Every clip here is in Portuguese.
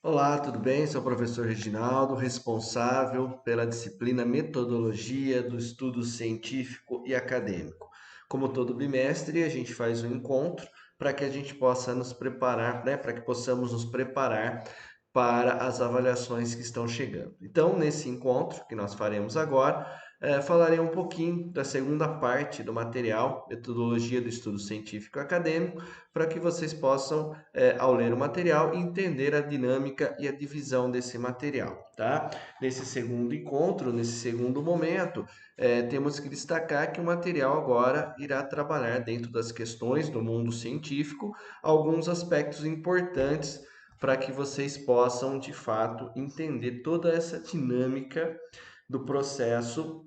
Olá, tudo bem? Sou o professor Reginaldo, responsável pela disciplina Metodologia do Estudo Científico e Acadêmico. Como todo bimestre, a gente faz um encontro para que a gente possa nos preparar, né? Para que possamos nos preparar para as avaliações que estão chegando. Então, nesse encontro que nós faremos agora, falarei um pouquinho da segunda parte do material, Metodologia do Estudo Científico e Acadêmico, para que vocês possam, ao ler o material, entender a dinâmica e a divisão desse material, tá? Nesse segundo encontro, nesse segundo momento, temos que destacar que o material agora irá trabalhar dentro das questões do mundo científico alguns aspectos importantes para que vocês possam, de fato, entender toda essa dinâmica do processo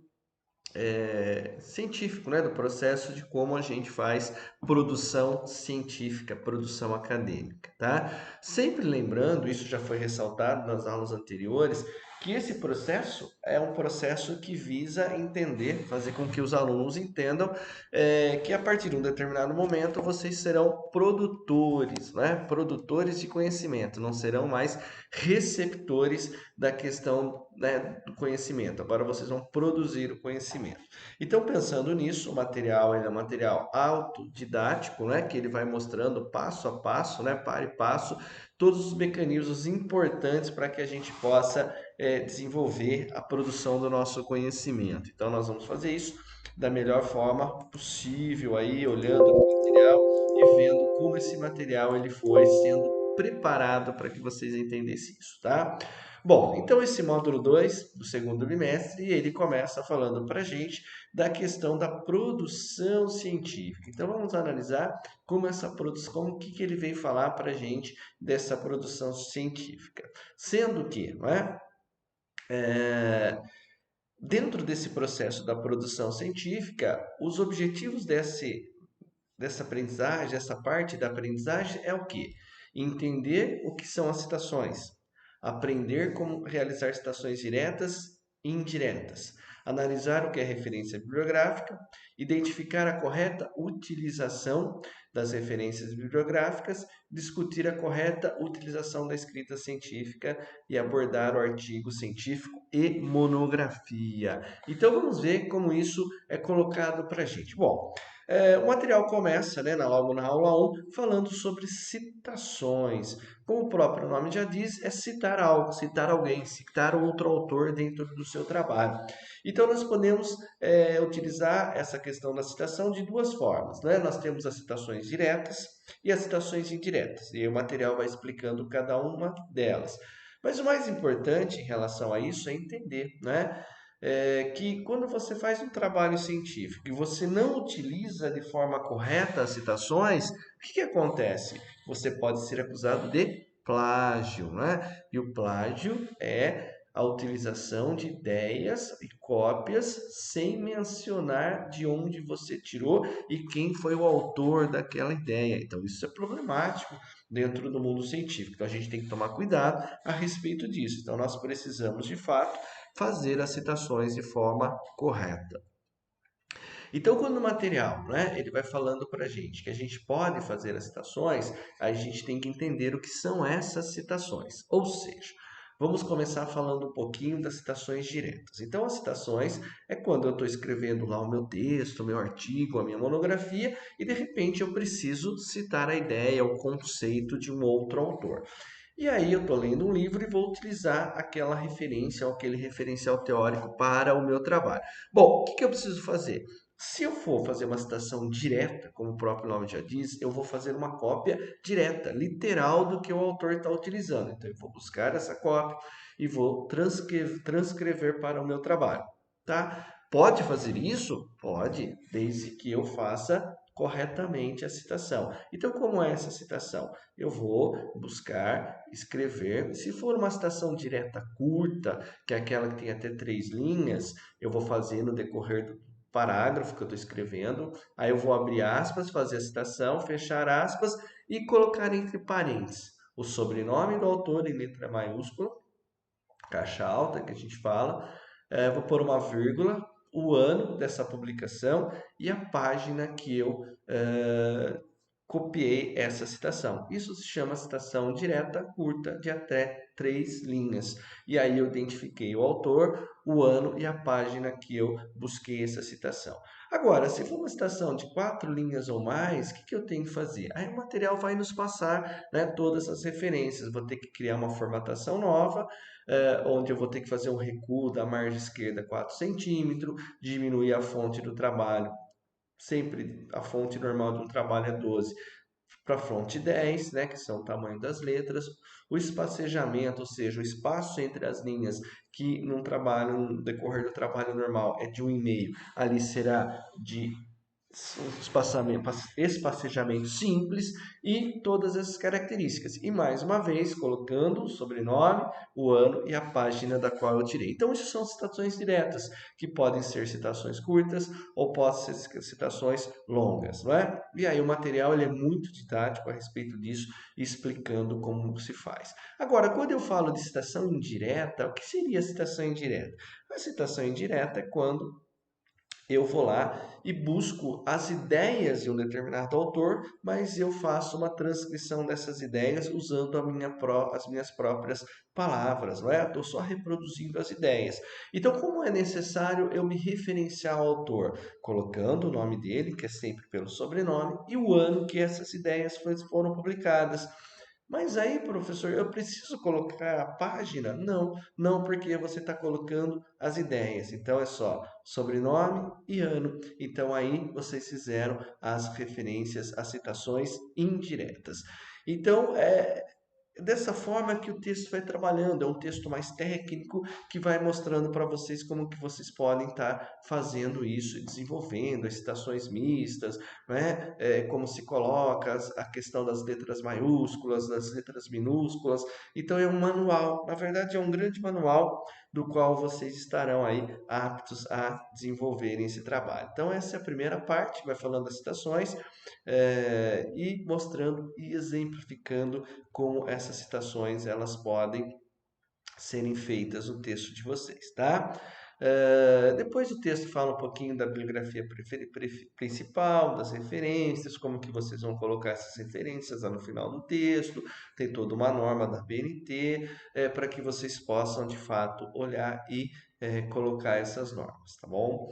científico, né? Do processo de como a gente faz produção científica, produção acadêmica, tá? Sempre lembrando, isso já foi ressaltado nas aulas anteriores, que esse processo é um processo que visa entender, fazer com que os alunos entendam que a partir de um determinado momento vocês serão produtores, né? Produtores de conhecimento, não serão mais receptores da questão, né, do conhecimento. Agora vocês vão produzir o conhecimento. Então, pensando nisso, o material ele é um material autodidático, né, que ele vai mostrando passo a passo, né, para e passo, todos os mecanismos importantes para que a gente possa desenvolver a produção do nosso conhecimento. Então, nós vamos fazer isso da melhor forma possível, aí olhando o material e vendo como esse material ele foi sendo preparado para que vocês entendessem isso, tá? Bom, então esse módulo 2 do segundo bimestre, ele começa falando para a gente da questão da produção científica. Então vamos analisar como essa produção, como que ele veio falar para a gente dessa produção científica. Sendo que, não é? É, dentro desse processo da produção científica, os objetivos dessa aprendizagem, essa parte da aprendizagem é o quê? Entender o que são as citações, aprender como realizar citações diretas e indiretas, analisar o que é referência bibliográfica, identificar a correta utilização das referências bibliográficas, discutir a correta utilização da escrita científica e abordar o artigo científico e monografia. Então vamos ver como isso é colocado para a gente. Bom, o material começa, né, logo na aula 1, falando sobre citações. Como o próprio nome já diz, é citar algo, citar alguém, citar outro autor dentro do seu trabalho. Então, nós podemos utilizar essa questão da citação de duas formas, né? Nós temos as citações diretas e as citações indiretas, e o material vai explicando cada uma delas. Mas o mais importante em relação a isso é entender, né? Que quando você faz um trabalho científico e você não utiliza de forma correta as citações, o que acontece? Você pode ser acusado de plágio, né? E o plágio é a utilização de ideias e cópias sem mencionar de onde você tirou e quem foi o autor daquela ideia. Então, isso é problemático dentro do mundo científico. Então, a gente tem que tomar cuidado a respeito disso. Então, nós precisamos, de fato, fazer as citações de forma correta. Então, quando o material, né, ele vai falando para a gente que a gente pode fazer as citações, a gente tem que entender o que são essas citações. Ou seja, vamos começar falando um pouquinho das citações diretas. Então, as citações é quando eu estou escrevendo lá o meu texto, o meu artigo, a minha monografia, e de repente eu preciso citar a ideia, o conceito de um outro autor. E aí eu estou lendo um livro e vou utilizar aquela referência ou aquele referencial teórico para o meu trabalho. Bom, o que eu preciso fazer? Se eu for fazer uma citação direta, como o próprio nome já diz, eu vou fazer uma cópia direta, literal do que o autor está utilizando. Então eu vou buscar essa cópia e vou transcrever para o meu trabalho, tá? Pode fazer isso? Pode, desde que eu faça corretamente a citação. Então, como é essa citação? Eu vou buscar escrever. Se for uma citação direta curta, que é aquela que tem até 3 linhas, eu vou fazer no decorrer do parágrafo que eu estou escrevendo. Aí eu vou abrir aspas, fazer a citação, fechar aspas e colocar entre parênteses o sobrenome do autor em letra maiúscula, caixa alta que a gente fala. Vou pôr uma vírgula, o ano dessa publicação e a página que eu copiei essa citação. Isso se chama citação direta curta de até 3 linhas. E aí eu identifiquei o autor, o ano e a página que eu busquei essa citação. Agora, se for uma citação de 4 linhas ou mais, o que eu tenho que fazer? Aí o material vai nos passar, né, todas as referências. Vou ter que criar uma formatação nova, onde eu vou ter que fazer um recuo da margem esquerda 4 centímetros, diminuir a fonte do trabalho. Sempre a fonte normal de um trabalho é 12 para a fonte 10, né, que são o tamanho das letras. O espacejamento, ou seja, o espaço entre as linhas, que num trabalho, no decorrer do trabalho normal é de 1,5, ali será de espacejamento simples e todas essas características. E mais uma vez, colocando o sobrenome, o ano e a página da qual eu tirei. Então, isso são citações diretas, que podem ser citações curtas ou podem ser citações longas, não é? E aí o material ele é muito didático a respeito disso, explicando como se faz. Agora, quando eu falo de citação indireta, o que seria citação indireta? A citação indireta é quando eu vou lá e busco as ideias de um determinado autor, mas eu faço uma transcrição dessas ideias usando as minhas próprias palavras, não é? Estou só reproduzindo as ideias. Então, como é necessário eu me referenciar ao autor? Colocando o nome dele, que é sempre pelo sobrenome, e o ano que essas ideias foram publicadas. Mas aí, professor, eu preciso colocar a página? Não, não, porque você está colocando as ideias. Então é só sobrenome e ano. Então aí vocês fizeram as referências, as citações indiretas. Então dessa forma que o texto vai trabalhando, é um texto mais técnico que vai mostrando para vocês como que vocês podem estar fazendo isso, desenvolvendo as citações mistas, né? Como se coloca a questão das letras maiúsculas, das letras minúsculas. Então é um manual, na verdade é um grande manual do qual vocês estarão aí aptos a desenvolverem esse trabalho. Então essa é a primeira parte, vai falando das citações e mostrando e exemplificando como essas citações elas podem serem feitas no texto de vocês, tá? Depois o texto fala um pouquinho da bibliografia principal, das referências, como que vocês vão colocar essas referências lá no final do texto, tem toda uma norma da BNT, para que vocês possam de fato olhar e colocar essas normas, tá bom?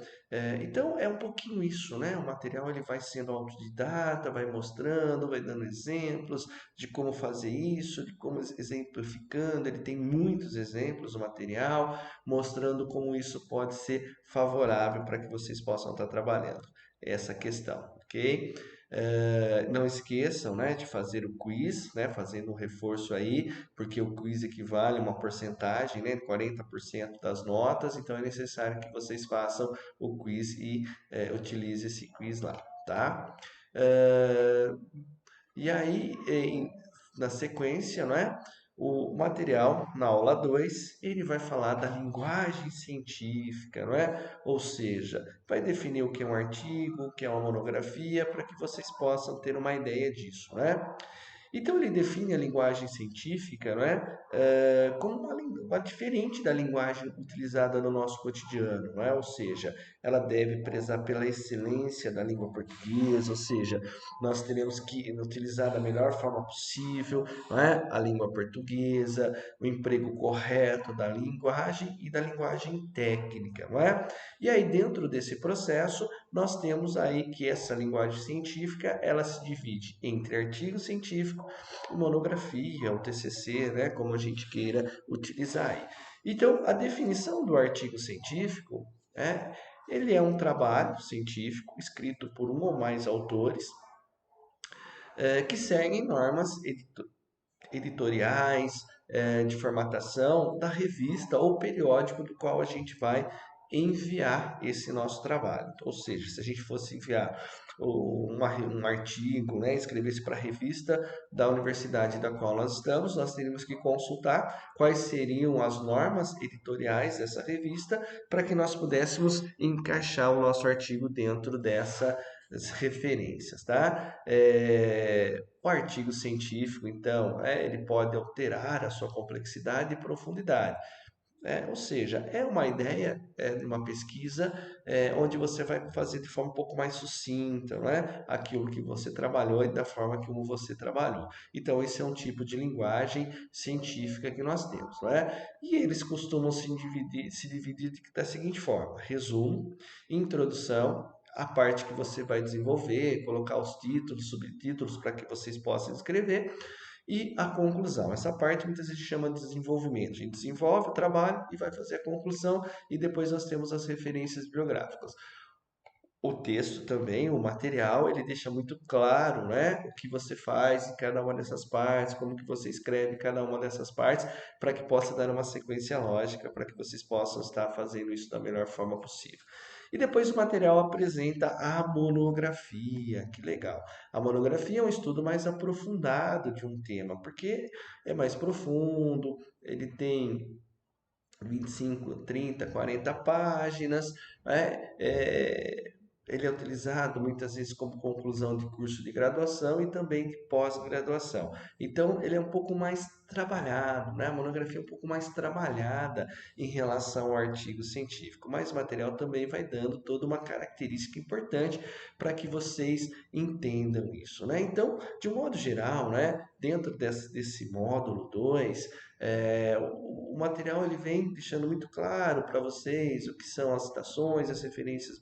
Então é um pouquinho isso, né? O material ele vai sendo autodidata, vai mostrando, vai dando exemplos de como fazer isso, de como exemplificando, ele tem muitos exemplos no material, mostrando como isso pode ser favorável para que vocês possam estar trabalhando essa questão, ok? Não esqueçam, né, de fazer o quiz, né, fazendo um reforço aí, porque o quiz equivale a uma porcentagem, né, 40% das notas, então é necessário que vocês façam o quiz e utilize esse quiz lá, tá? Eh, e aí, na sequência, não é? O material, na aula 2 ele vai falar da linguagem científica, não é? Ou seja, vai definir o que é um artigo, o que é uma monografia, para que vocês possam ter uma ideia disso, não é? Então ele define a linguagem científica, não é? Como uma diferente da linguagem utilizada no nosso cotidiano, não é? Ou seja, ela deve prezar pela excelência da língua portuguesa, ou seja, nós teremos que utilizar da melhor forma possível, não é? A língua portuguesa, o emprego correto da linguagem e da linguagem técnica, não é? E aí dentro desse processo nós temos aí que essa linguagem científica ela se divide entre artigo científico, monografia, o TCC, né, como a gente queira utilizar aí. Então, a definição do artigo científico ele é um trabalho científico escrito por um ou mais autores que seguem normas editoriais, de formatação da revista ou periódico do qual a gente vai enviar esse nosso trabalho. Ou seja, se a gente fosse enviar um artigo, né, escrevesse para a revista da universidade da qual nós estamos, nós teríamos que consultar quais seriam as normas editoriais dessa revista para que nós pudéssemos encaixar o nosso artigo dentro dessas referências, tá? O artigo científico, então, ele pode alterar a sua complexidade e profundidade. né? Ou seja, é uma ideia, de uma pesquisa onde você vai fazer de forma um pouco mais sucinta, não é? Aquilo que você trabalhou e da forma como você trabalhou. Então, esse é um tipo de linguagem científica que nós temos, não é? E eles costumam se dividir da seguinte forma: resumo, introdução, a parte que você vai desenvolver, colocar os títulos, subtítulos para que vocês possam escrever e a conclusão. Essa parte muitas vezes chama de desenvolvimento. A gente desenvolve o trabalho e vai fazer a conclusão e depois nós temos as referências bibliográficas. O texto também, o material, ele deixa muito claro, né, o que você faz em cada uma dessas partes, como que você escreve cada uma dessas partes, para que possa dar uma sequência lógica, para que vocês possam estar fazendo isso da melhor forma possível. E depois o material apresenta a monografia, que legal. A monografia é um estudo mais aprofundado de um tema, porque é mais profundo, ele tem 25, 30, 40 páginas, né? Ele é utilizado muitas vezes como conclusão de curso de graduação e também de pós-graduação. Então, ele é um pouco mais trabalhado, né? A monografia é um pouco mais trabalhada em relação ao artigo científico, mas o material também vai dando toda uma característica importante para que vocês entendam isso, né? Então, de um modo geral, né, dentro desse módulo 2, o material ele vem deixando muito claro para vocês o que são as citações, as referências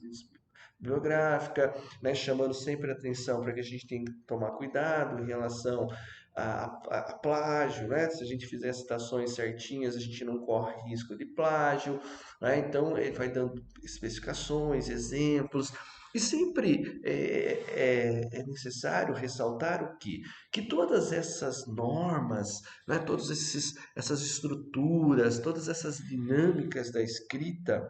bibliográficas, né, chamando sempre a atenção para que a gente tem que tomar cuidado em relação a plágio, né? Se a gente fizer citações certinhas, a gente não corre risco de plágio, né? Então, ele vai dando especificações, exemplos, e sempre é necessário ressaltar o quê? Que todas essas normas, né, essas estruturas, todas essas dinâmicas da escrita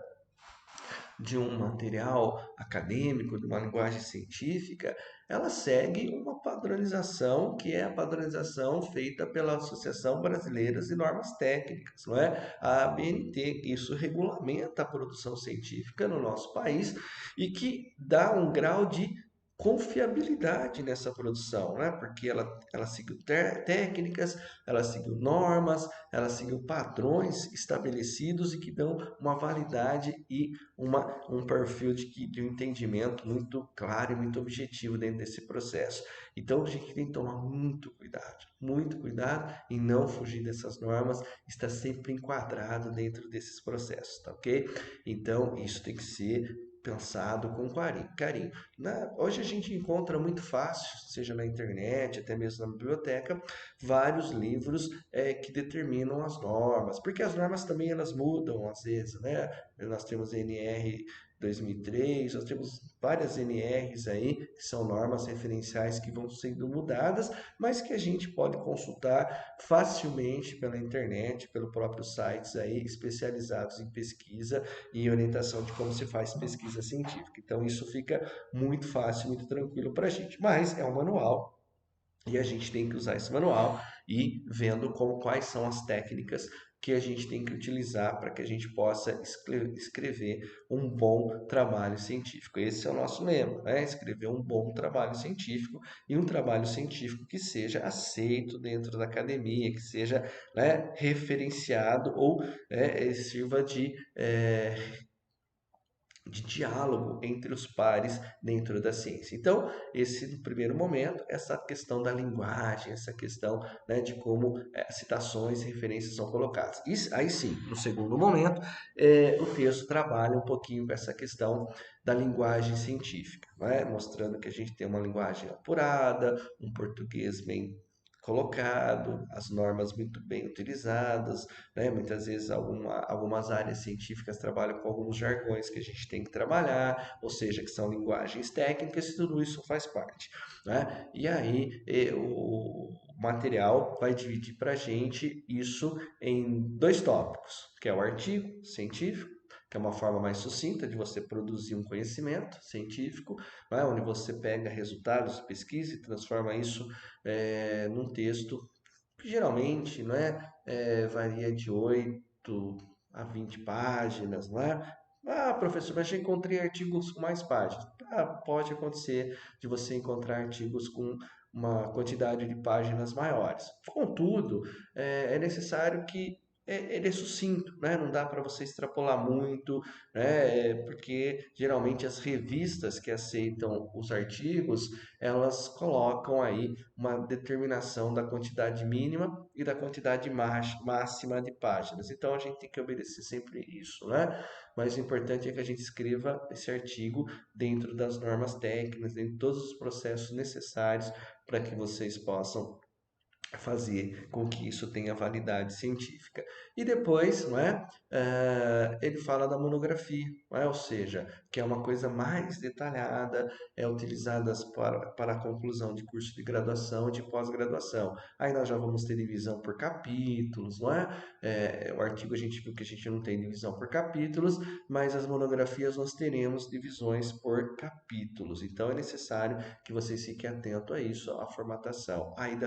de um material acadêmico, de uma linguagem científica, ela segue uma padronização que é a padronização feita pela Associação Brasileira de Normas Técnicas, não é? A ABNT. Isso regulamenta a produção científica no nosso país e que dá um grau de confiabilidade nessa produção, né? Porque ela seguiu técnicas, ela seguiu normas, ela seguiu padrões estabelecidos e que dão uma validade e um perfil de um entendimento muito claro e muito objetivo dentro desse processo. Então a gente tem que tomar muito cuidado em não fugir dessas normas, estar sempre enquadrado dentro desses processos, tá ok? Então isso tem que ser pensado com carinho. Hoje a gente encontra muito fácil, seja na internet, até mesmo na biblioteca, vários livros que determinam as normas, porque as normas também elas mudam às vezes, né? Nós temos NR 2003, nós temos várias NRs aí, que são normas referenciais que vão sendo mudadas, mas que a gente pode consultar facilmente pela internet, pelo próprio sites aí especializados em pesquisa e orientação de como se faz pesquisa científica. Então isso fica muito fácil, muito tranquilo para a gente. Mas é um manual e a gente tem que usar esse manual e vendo quais são as técnicas que a gente tem que utilizar para que a gente possa escrever um bom trabalho científico. Esse é o nosso lema, né? Escrever um bom trabalho científico e um trabalho científico que seja aceito dentro da academia, que seja, né, referenciado ou sirva de diálogo entre os pares dentro da ciência. Então, esse no primeiro momento, essa questão da linguagem, essa questão, né, de como citações e referências são colocadas. E aí sim, no segundo momento, o texto trabalha um pouquinho com essa questão da linguagem científica, né, mostrando que a gente tem uma linguagem apurada, um português bem colocado, as normas muito bem utilizadas, né? Muitas vezes algumas áreas científicas trabalham com alguns jargões que a gente tem que trabalhar, ou seja, que são linguagens técnicas e tudo isso faz parte, né? E aí o material vai dividir para a gente isso em dois tópicos, que é o artigo científico, que é uma forma mais sucinta de você produzir um conhecimento científico, né? Onde você pega resultados de pesquisa e transforma isso num texto que geralmente, não varia de 8 a 20 páginas, não é? Ah, professor, mas já encontrei artigos com mais páginas. Ah, pode acontecer de você encontrar artigos com uma quantidade de páginas maiores. Contudo, é necessário que ele é sucinto, né? Não dá para você extrapolar muito, né? Porque geralmente as revistas que aceitam os artigos, elas colocam aí uma determinação da quantidade mínima e da quantidade máxima de páginas. Então a gente tem que obedecer sempre isso, né? Mas o importante é que a gente escreva esse artigo dentro das normas técnicas, dentro de todos os processos necessários para que vocês possam fazer com que isso tenha validade científica. E depois, não é? Ele fala da monografia, não é? Ou seja, que é uma coisa mais detalhada, é utilizada para a conclusão de curso de graduação e de pós-graduação. Aí nós já vamos ter divisão por capítulos, não é? O artigo a gente viu que a gente não tem divisão por capítulos, mas as monografias nós teremos divisões por capítulos. Então é necessário que vocês fiquem atentos a isso, a formatação. Aí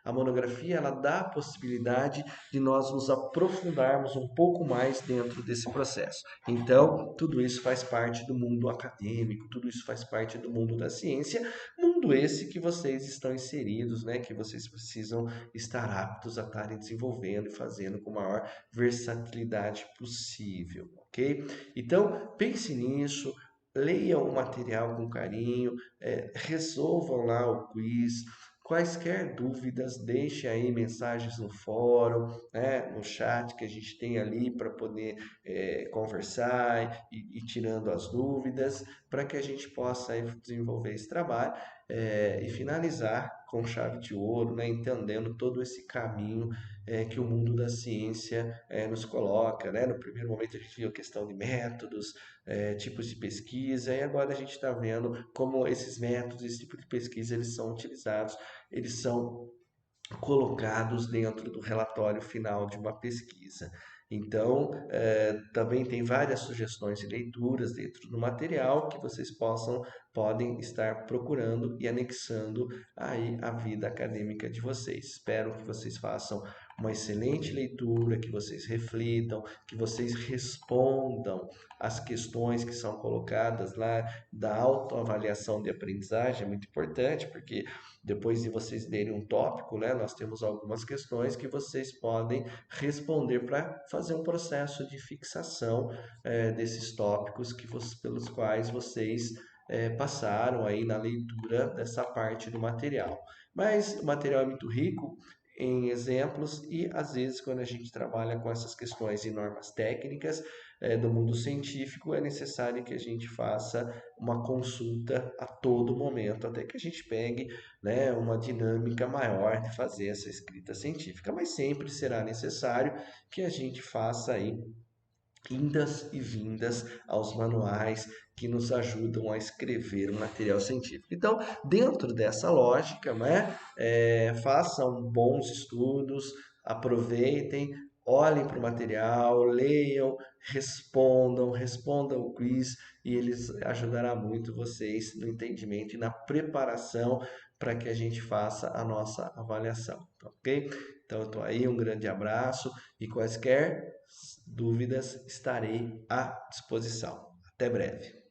a monografia ela dá a possibilidade de nós nos aprofundarmos um pouco mais dentro desse processo. Então, tudo isso faz parte do mundo acadêmico, tudo isso faz parte do mundo da ciência, mundo esse que vocês estão inseridos, né, que vocês precisam estar aptos a estarem desenvolvendo e fazendo com a maior versatilidade possível, ok? Então, pense nisso, leiam o material com carinho, resolvam lá o quiz. Quaisquer dúvidas, deixe aí mensagens no fórum, né, no chat que a gente tem ali para poder conversar e tirando as dúvidas, para que a gente possa aí, desenvolver esse trabalho e finalizar com chave de ouro, né, entendendo todo esse caminho que o mundo da ciência nos coloca. Né? No primeiro momento a gente viu a questão de métodos, tipos de pesquisa, e agora a gente está vendo como esses métodos, esse tipo de pesquisa, eles são utilizados, eles são colocados dentro do relatório final de uma pesquisa. Então, também tem várias sugestões de leituras dentro do material que vocês podem estar procurando e anexando aí a vida acadêmica de vocês. Espero que vocês façam uma excelente leitura, que vocês reflitam, que vocês respondam as questões que são colocadas lá da autoavaliação de aprendizagem, é muito importante, porque depois de vocês lerem um tópico, né, nós temos algumas questões que vocês podem responder para fazer um processo de fixação desses tópicos pelos quais vocês passaram aí na leitura dessa parte do material. Mas o material é muito rico em exemplos e às vezes quando a gente trabalha com essas questões e normas técnicas do mundo científico é necessário que a gente faça uma consulta a todo momento até que a gente pegue, né, uma dinâmica maior de fazer essa escrita científica, mas sempre será necessário que a gente faça aí indas e vindas aos manuais que nos ajudam a escrever um material científico. Então, dentro dessa lógica, né, façam bons estudos, aproveitem, olhem para o material, leiam, respondam o quiz e eles ajudará muito vocês no entendimento e na preparação para que a gente faça a nossa avaliação, tá ok? Então, eu estou aí, um grande abraço e quaisquer dúvidas estarei à disposição. Até breve.